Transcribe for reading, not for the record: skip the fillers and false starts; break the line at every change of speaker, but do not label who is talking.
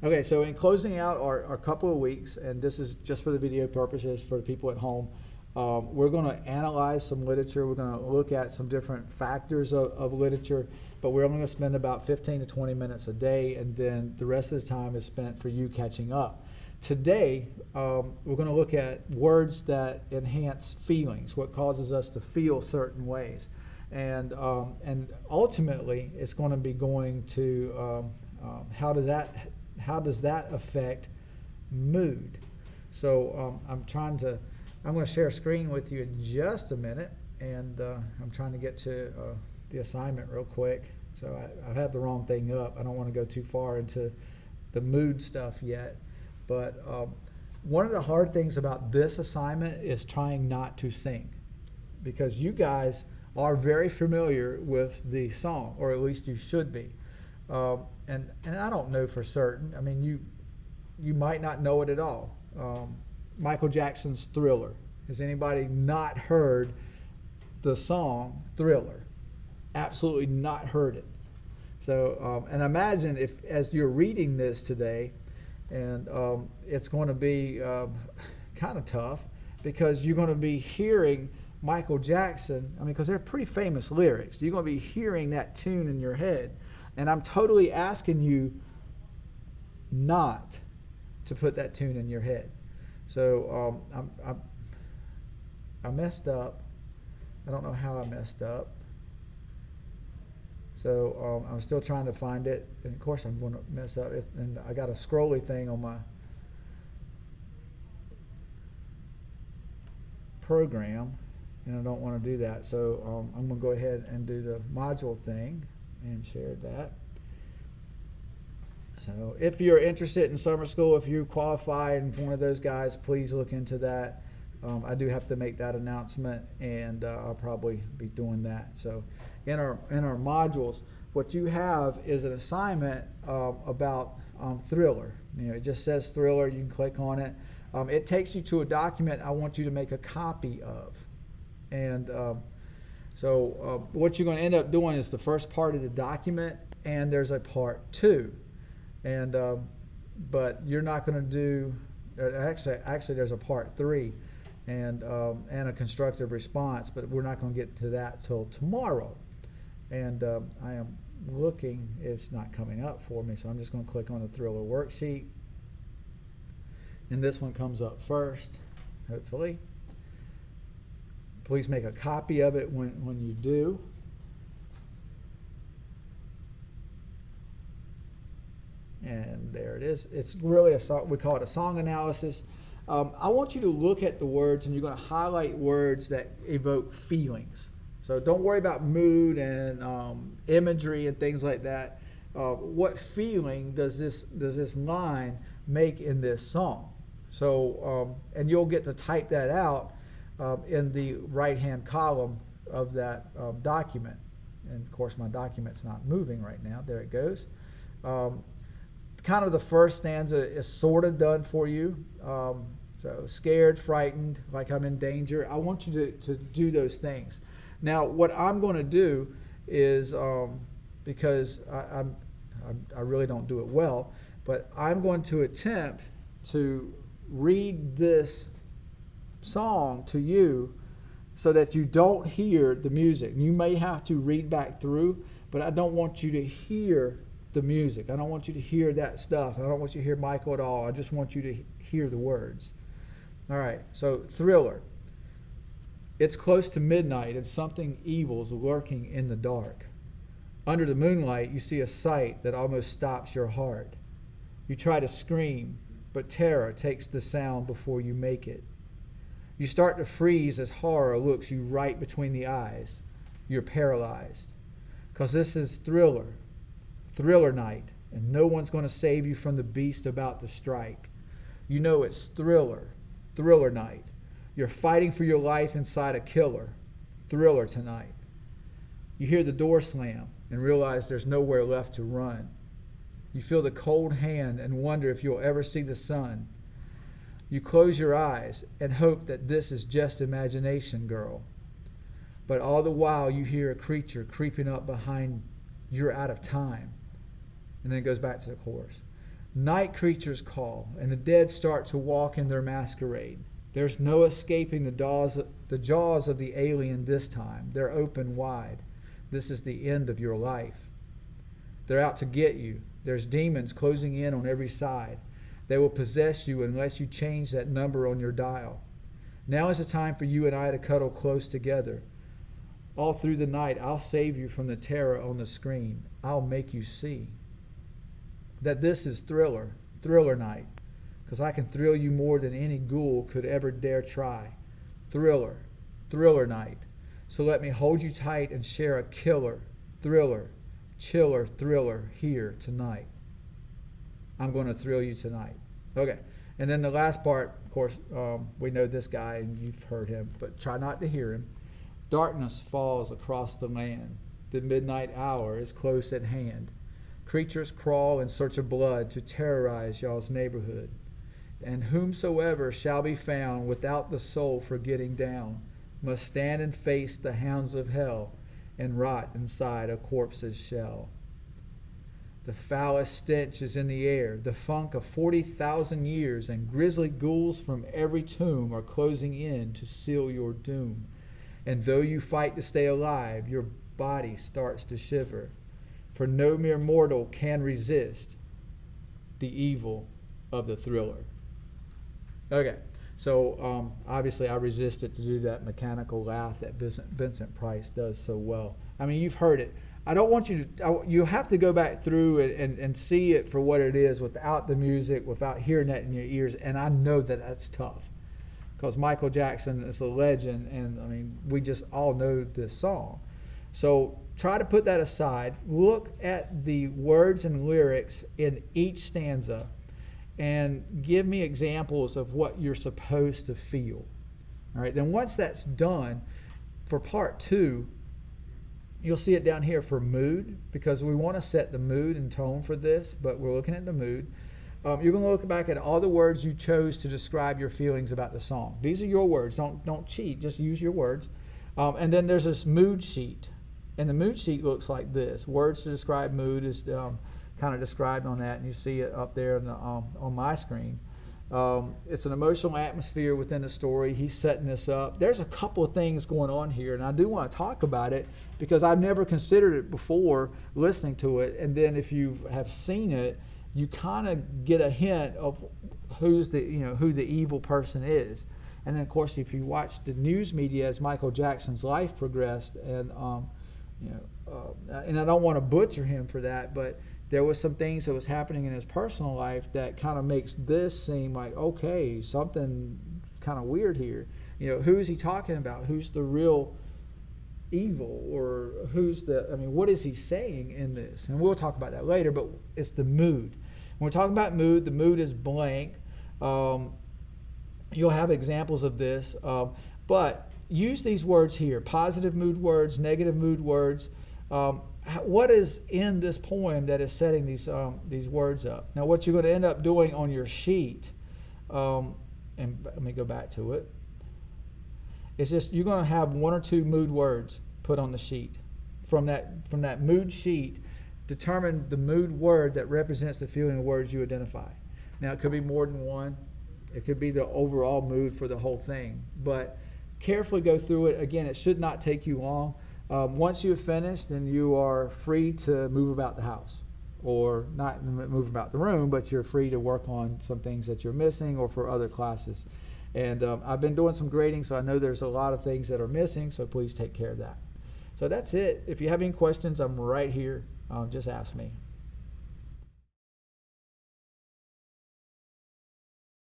Okay, so in closing out our couple of weeks, and this is just for the video purposes for the people at home, we're going to analyze some literature. We're going to look at some different factors of literature, but we're only going to spend about 15 to 20 minutes a day, and then the rest of the time is spent for you catching up. Today, we're going to look at words that enhance feelings, what causes us to feel certain ways. And ultimately, it's going to be going to how does that affect mood? So I'm going to share a screen with you in just a minute, and I'm trying to get to the assignment real quick. So I have the wrong thing up. I don't want to go too far into the mood stuff yet. But one of the hard things about this assignment is trying not to sing, because you guys are very familiar with the song, or at least you should be. And I don't know for certain. I mean, you might not know it at all. Michael Jackson's Thriller. Has anybody not heard the song Thriller? Absolutely not heard it. So, and imagine if, as you're reading this today, and it's going to be kind of tough, because you're going to be hearing Michael Jackson. I mean, because they're pretty famous lyrics. You're going to be hearing that tune in your head. And I'm totally asking you not to put that tune in your head. So I messed up. I don't know how I messed up. So I'm still trying to find it. And of course I'm going to mess up. And I got a scrolly thing on my program, and I don't want to do that. So I'm going to go ahead and do the module thing and share that. So if you're interested in summer school, if you qualify and one of those guys, please look into that. I do have to make that announcement, and I'll probably be doing that. So in our modules, what you have is an assignment about Thriller. You know, it just says Thriller. You can click on it. It takes you to a document I want you to make a copy of. And so what you're going to end up doing is the first part of the document, and there's a part 2. And but you're not going to do actually there's a part 3 and a constructive response, but we're not going to get to that till tomorrow. And I am looking, it's not coming up for me, so I'm just going to click on the Thriller worksheet, and this one comes up first, hopefully. Please make a copy of it when you do. And there it is. It's really a song. We call it a song analysis. I want you to look at the words, and you're going to highlight words that evoke feelings. So don't worry about mood and imagery and things like that. What feeling does this line make in this song? So and you'll get to type that out in the right-hand column of that document. And of course, my document's not moving right now. There it goes. Kind of the first stanza is sort of done for you. So scared, frightened, like I'm in danger. I want you to do those things. Now, what I'm going to do is, because I really don't do it well, but I'm going to attempt to read this song to you so that you don't hear the music. You may have to read back through, but I don't want you to hear the music. I don't want you to hear that stuff. I don't want you to hear Michael at all. I just want you to hear the words. All right, so Thriller. It's close to midnight, and something evil's lurking in the dark. Under the moonlight, you see a sight that almost stops your heart. You try to scream, but terror takes the sound before you make it. You start to freeze as horror looks you right between the eyes. You're paralyzed. Because this is Thriller night, and no one's going to save you from the beast about to strike. You know it's Thriller night. You're fighting for your life inside a killer. Thriller tonight. You hear the door slam and realize there's nowhere left to run. You feel the cold hand and wonder if you'll ever see the sun. You close your eyes and hope that this is just imagination, girl. But all the while you hear a creature creeping up behind. You're out of time. And then it goes back to the chorus. Night creatures call, and the dead start to walk in their masquerade. There's no escaping the jaws of the alien this time. They're open wide. This is the end of your life. They're out to get you. There's demons closing in on every side. They will possess you unless you change that number on your dial. Now is the time for you and I to cuddle close together. All through the night, I'll save you from the terror on the screen. I'll make you see that this is thriller night, because I can thrill you more than any ghoul could ever dare try. Thriller night. So let me hold you tight and share a killer, thriller, chiller thriller here tonight. I'm going to thrill you tonight. Okay. And then the last part, of course, we know this guy and you've heard him, but try not to hear him. Darkness falls across the land. The midnight hour is close at hand. Creatures crawl in search of blood to terrorize y'all's neighborhood. And whomsoever shall be found without the soul for getting down must stand and face the hounds of hell and rot inside a corpse's shell. The foulest stench is in the air, the funk of 40,000 years, and grisly ghouls from every tomb are closing in to seal your doom. And though you fight to stay alive, your body starts to shiver, for no mere mortal can resist the evil of the thriller. Okay, so obviously I resisted to do that mechanical laugh that Vincent Price does so well. I mean, you've heard it. I don't want you to, you have to go back through it and see it for what it is without the music, without hearing that in your ears, and I know that that's tough. Because Michael Jackson is a legend, and I mean, we just all know this song. So try to put that aside. Look at the words and lyrics in each stanza and give me examples of what you're supposed to feel. All right, then once that's done, for part 2, you'll see it down here for mood, because we want to set the mood and tone for this, but we're looking at the mood. You're going to look back at all the words you chose to describe your feelings about the song. These are your words. Don't cheat. Just use your words. And then there's this mood sheet. And the mood sheet looks like this. Words to describe mood is kind of described on that, and you see it up there on my screen. It's an emotional atmosphere within the story. He's setting this up. There's a couple of things going on here, and I do want to talk about it because I've never considered it before listening to it. And then if you have seen it, you kind of get a hint of who the evil person is. And then, of course, if you watch the news media as Michael Jackson's life progressed, and and I don't want to butcher him for that, but there was some things that was happening in his personal life that kind of makes this seem like, okay, something kind of weird here. Who is he talking about? Who's the real evil, or what is he saying in this? And we'll talk about that later, but it's the mood. When we're talking about mood, the mood is blank. You'll have examples of this, but use these words here: positive mood words, negative mood words. What is in this poem that is setting these words up? Now, what you're going to end up doing on your sheet, and let me go back to it. It's just you're going to have 1 or 2 mood words put on the sheet. From that mood sheet, determine the mood word that represents the feeling of words you identify. Now, it could be more than one. It could be the overall mood for the whole thing. But carefully go through it. Again, it should not take you long. Once you have finished, then you are free to move about the house. Or not move about the room, but you're free to work on some things that you're missing or for other classes. And I've been doing some grading, so I know there's a lot of things that are missing, so please take care of that. So that's it. If you have any questions, I'm right here. Just ask me.